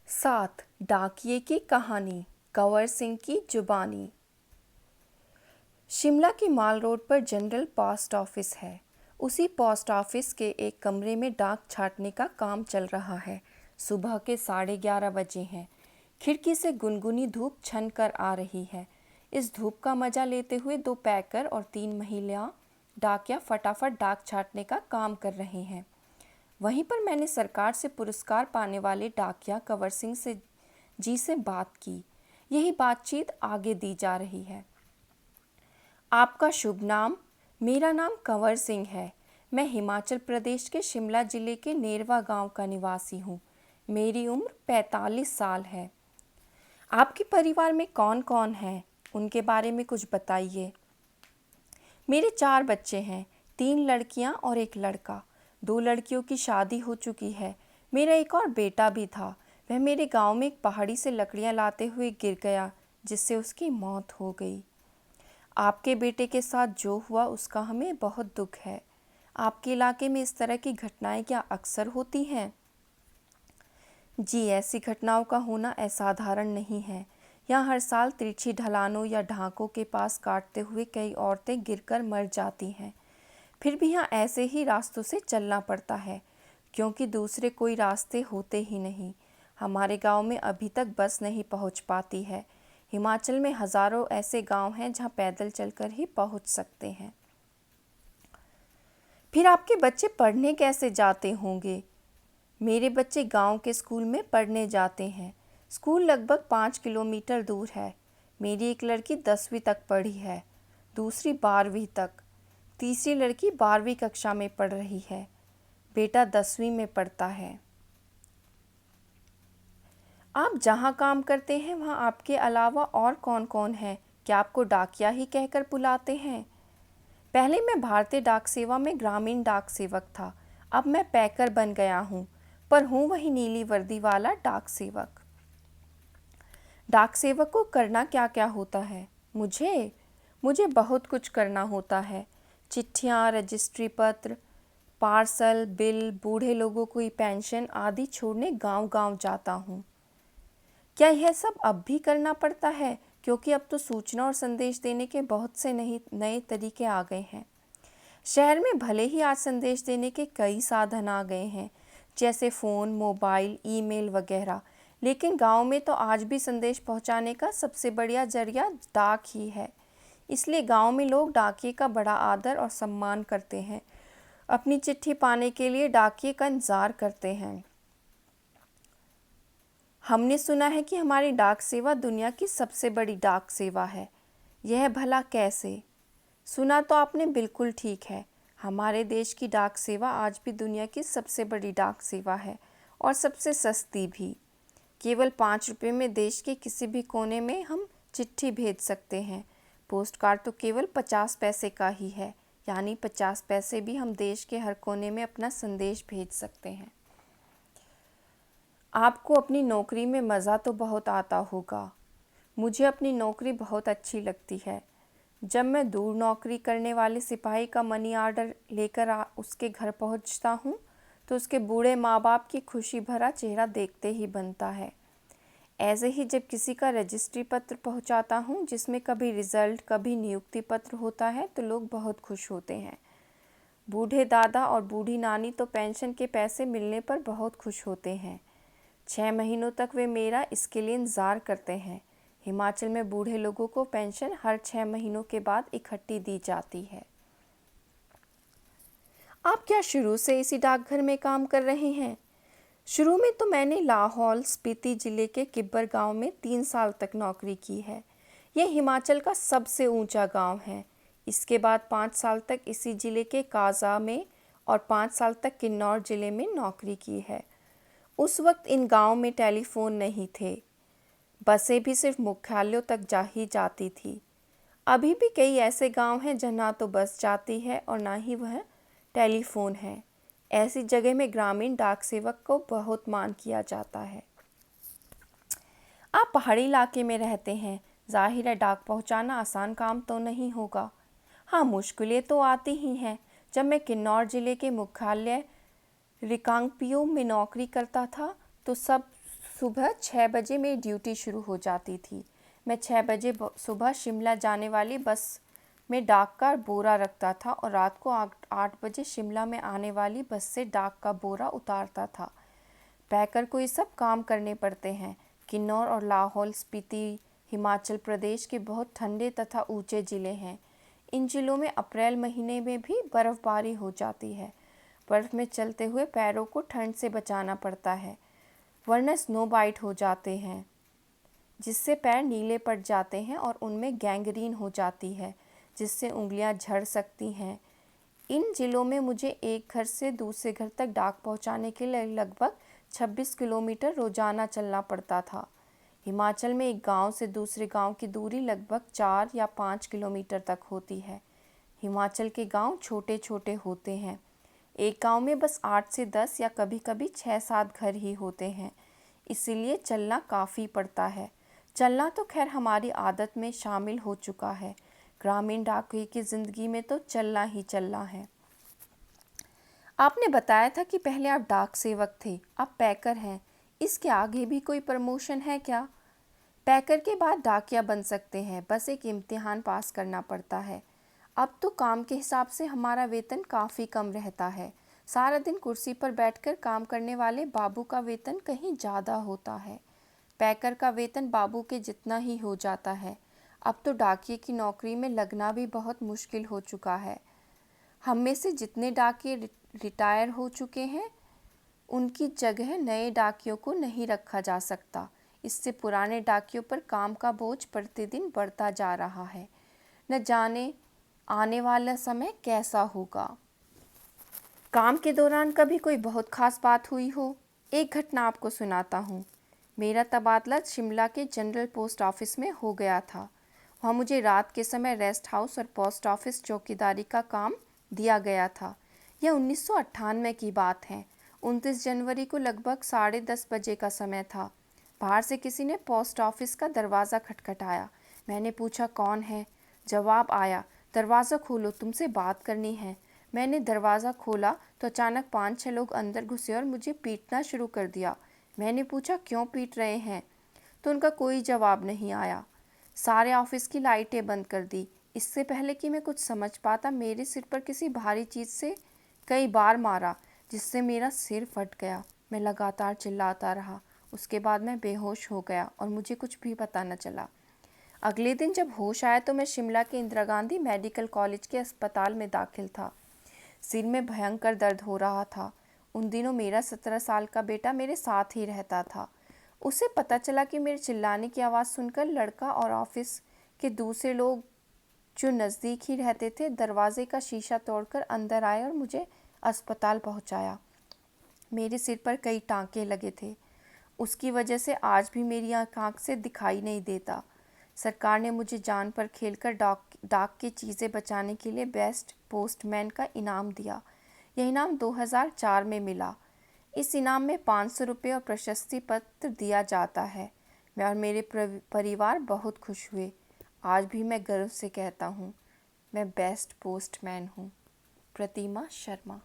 7 डाकिये की कहानी कंवर सिंह की जुबानी। शिमला की माल रोड पर जनरल पोस्ट ऑफिस है। उसी पोस्ट ऑफिस के एक कमरे में डाक छाटने का काम चल रहा है। सुबह के 11:30 बजे हैं। खिड़की से गुनगुनी धूप छन कर आ रही है। इस धूप का मजा लेते हुए 2 पैकर और 3 महिला डाकिया फटाफट डाक छाटने का काम कर रहे हैं। वहीं पर मैंने सरकार से पुरस्कार पाने वाले डाकिया कंवर सिंह से बात की। यही बातचीत आगे दी जा रही है। आपका शुभ नाम? मेरा नाम कंवर सिंह है। मैं हिमाचल प्रदेश के शिमला जिले के नेरवा गांव का निवासी हूँ। मेरी उम्र 45 साल है। आपके परिवार में कौन कौन है? उनके बारे में कुछ बताइए। मेरे 4 बच्चे हैं, 3 लड़कियां और 1 लड़का। 2 लड़कियों की शादी हो चुकी है। मेरा एक और बेटा भी था। वह मेरे गांव में एक पहाड़ी से लकड़ियां लाते हुए गिर गया, जिससे उसकी मौत हो गई। आपके बेटे के साथ जो हुआ उसका हमें बहुत दुख है। आपके इलाके में इस तरह की घटनाएं क्या अक्सर होती हैं? जी, ऐसी घटनाओं का होना असाधारण नहीं है। यहाँ हर साल तिरछी ढलानों या ढाकों के पास काटते हुए कई औरतें गिरकर मर जाती हैं। फिर भी यहाँ ऐसे ही रास्तों से चलना पड़ता है, क्योंकि दूसरे कोई रास्ते होते ही नहीं। हमारे गांव में अभी तक बस नहीं पहुंच पाती है। हिमाचल में हज़ारों ऐसे गांव हैं जहां पैदल चलकर ही पहुंच सकते हैं। फिर आपके बच्चे पढ़ने कैसे जाते होंगे? मेरे बच्चे गांव के स्कूल में पढ़ने जाते हैं। स्कूल लगभग 5 किलोमीटर दूर है। मेरी एक लड़की 10वीं तक पढ़ी है, दूसरी 12वीं तक, तीसरी लड़की 12वीं कक्षा में पढ़ रही है। बेटा 10वीं में पढ़ता है। आप जहाँ काम करते हैं वहाँ आपके अलावा और कौन कौन है? क्या आपको डाकिया ही कहकर बुलाते हैं? पहले मैं भारतीय डाक सेवा में ग्रामीण डाक सेवक था। अब मैं पैकर बन गया हूँ, पर हूँ वही नीली वर्दी वाला डाक सेवक। डाक सेवक को करना क्या क्या होता है? मुझे बहुत कुछ करना होता है। चिट्ठियाँ, रजिस्ट्री पत्र, पार्सल, बिल, बूढ़े लोगों को पेंशन आदि छोड़ने गांव-गांव जाता हूँ। क्या यह सब अब भी करना पड़ता है? क्योंकि अब तो सूचना और संदेश देने के बहुत से नए तरीके आ गए हैं। शहर में भले ही आज संदेश देने के कई साधन आ गए हैं, जैसे फ़ोन, मोबाइल, ईमेल वगैरह, लेकिन गांव में तो आज भी संदेश पहुंचाने का सबसे बढ़िया जरिया डाक ही है। इसलिए गांव में लोग डाकिये का बड़ा आदर और सम्मान करते हैं। अपनी चिट्ठी पाने के लिए डाकिये का इंतज़ार करते हैं। हमने सुना है कि हमारी डाक सेवा दुनिया की सबसे बड़ी डाक सेवा है। यह भला कैसे? सुना तो आपने बिल्कुल ठीक है। हमारे देश की डाक सेवा आज भी दुनिया की सबसे बड़ी डाक सेवा है और सबसे सस्ती भी। केवल 5 रुपये में देश के किसी भी कोने में हम चिट्ठी भेज सकते हैं। पोस्ट कार्ड तो केवल 50 पैसे का ही है, यानी 50 पैसे भी हम देश के हर कोने में अपना संदेश भेज सकते हैं। आपको अपनी नौकरी में मज़ा तो बहुत आता होगा। मुझे अपनी नौकरी बहुत अच्छी लगती है। जब मैं दूर नौकरी करने वाले सिपाही का मनी ऑर्डर लेकर उसके घर पहुंचता हूं, तो उसके बूढ़े माँ बाप की खुशी भरा चेहरा देखते ही बनता है। ऐसे ही जब किसी का रजिस्ट्री पत्र पहुंचाता हूं, जिसमें कभी रिज़ल्ट, कभी नियुक्ति पत्र होता है, तो लोग बहुत खुश होते हैं। बूढ़े दादा और बूढ़ी नानी तो पेंशन के पैसे मिलने पर बहुत खुश होते हैं। 6 महीनों तक वे मेरा इसके लिए इंतज़ार करते हैं। हिमाचल में बूढ़े लोगों को पेंशन हर 6 महीनों के बाद इकट्ठी दी जाती है। आप क्या शुरू से इसी डाकघर में काम कर रहे हैं? शुरू में तो मैंने लाहौल स्पीति जिले के किब्बर गांव में 3 साल तक नौकरी की है। यह हिमाचल का सबसे ऊंचा गांव है। इसके बाद 5 साल तक इसी जिले के काजा में और 5 साल तक किन्नौर जिले में नौकरी की है। उस वक्त इन गांव में टेलीफोन नहीं थे। बसें भी सिर्फ मुख्यालयों तक जा ही जाती थी। अभी भी कई ऐसे गांव हैं जहां ना तो बस जाती है और ना ही वह टेलीफोन है। ऐसी जगह में ग्रामीण डाक सेवक को बहुत मान किया जाता है। आप पहाड़ी इलाके में रहते हैं, जाहिर है डाक पहुंचाना आसान काम तो नहीं होगा। हाँ, मुश्किलें तो आती ही हैं। जब मैं किन्नौर जिले के मुख्यालय रिकांगपिओ में नौकरी करता था, तो सब सुबह 6 बजे मेरी ड्यूटी शुरू हो जाती थी। मैं 6 बजे सुबह शिमला जाने वाली बस में डाक का बोरा रखता था और रात को 8 बजे शिमला में आने वाली बस से डाक का बोरा उतारता था। पैकर को ये सब काम करने पड़ते हैं। किन्नौर और लाहौल स्पीति हिमाचल प्रदेश के बहुत ठंडे तथा ऊंचे ज़िले हैं। इन ज़िलों में अप्रैल महीने में भी बर्फ़बारी हो जाती है। बर्फ़ में चलते हुए पैरों को ठंड से बचाना पड़ता है, वरना स्नो बाइट हो जाते हैं, जिससे पैर नीले पड़ जाते हैं और उनमें गैंग्रीन हो जाती है, जिससे उंगलियां झड़ सकती हैं। इन ज़िलों में मुझे एक घर से दूसरे घर तक डाक पहुंचाने के लिए लगभग 26 किलोमीटर रोजाना चलना पड़ता था। हिमाचल में एक गांव से दूसरे गांव की दूरी लगभग 4 या 5 किलोमीटर तक होती है। हिमाचल के गांव छोटे छोटे होते हैं। एक गांव में बस 8 से 10 या कभी कभी 6-7 घर ही होते हैं, इसीलिए चलना काफ़ी पड़ता है। चलना तो खैर हमारी आदत में शामिल हो चुका है। ग्रामीण डाकिये की ज़िंदगी में तो चलना ही चलना है। आपने बताया था कि पहले आप डाक सेवक थे, अब पैकर हैं। इसके आगे भी कोई प्रमोशन है क्या? पैकर के बाद डाकिया बन सकते हैं, बस एक इम्तिहान पास करना पड़ता है। अब तो काम के हिसाब से हमारा वेतन काफ़ी कम रहता है। सारा दिन कुर्सी पर बैठकर काम करने वाले बाबू का वेतन कहीं ज़्यादा होता है। पैकर का वेतन बाबू के जितना ही हो जाता है। अब तो डाकिये की नौकरी में लगना भी बहुत मुश्किल हो चुका है। हम में से जितने डाकिये रिटायर हो चुके हैं, उनकी जगह नए डाकियों को नहीं रखा जा सकता। इससे पुराने डाकियों पर काम का बोझ प्रतिदिन बढ़ता जा रहा है। न जाने आने वाला समय कैसा होगा। काम के दौरान कभी कोई बहुत खास बात हुई हो? एक घटना आपको सुनाता हूँ। मेरा तबादला शिमला के जनरल पोस्ट ऑफिस में हो गया था। वहाँ मुझे रात के समय रेस्ट हाउस और पोस्ट ऑफिस चौकीदारी का काम दिया गया था। यह 1998 की बात है। 29 जनवरी को लगभग 10:30 बजे का समय था। बाहर से किसी ने पोस्ट ऑफिस का दरवाज़ा खटखटाया। मैंने पूछा कौन है? जवाब आया, दरवाज़ा खोलो, तुमसे बात करनी है। मैंने दरवाज़ा खोला तो अचानक 5-6 लोग अंदर घुसे और मुझे पीटना शुरू कर दिया। मैंने पूछा क्यों पीट रहे हैं, तो उनका कोई जवाब नहीं आया। सारे ऑफिस की लाइटें बंद कर दी। इससे पहले कि मैं कुछ समझ पाता, मेरे सिर पर किसी भारी चीज़ से कई बार मारा, जिससे मेरा सिर फट गया। मैं लगातार चिल्लाता रहा। उसके बाद मैं बेहोश हो गया और मुझे कुछ भी पता न चला। अगले दिन जब होश आया तो मैं शिमला के इंदिरा गांधी मेडिकल कॉलेज के अस्पताल में दाखिल था। सिर में भयंकर दर्द हो रहा था। उन दिनों मेरा 17 साल का बेटा मेरे साथ ही रहता था। उसे पता चला कि मेरे चिल्लाने की आवाज़ सुनकर लड़का और ऑफिस के दूसरे लोग जो नज़दीक ही रहते थे, दरवाजे का शीशा तोड़कर अंदर आए और मुझे अस्पताल पहुंचाया। मेरे सिर पर कई टांके लगे थे। उसकी वजह से आज भी मेरी आँख से दिखाई नहीं देता। सरकार ने मुझे जान पर खेलकर डाक की चीज़ें बचाने के लिए बेस्ट पोस्टमैन का इनाम दिया। यह इनाम 2004 में मिला। इस इनाम में 500 रुपये और प्रशस्ति पत्र दिया जाता है। मैं और मेरे परिवार बहुत खुश हुए। आज भी मैं गर्व से कहता हूँ, मैं बेस्ट पोस्टमैन हूँ। प्रतिमा शर्मा।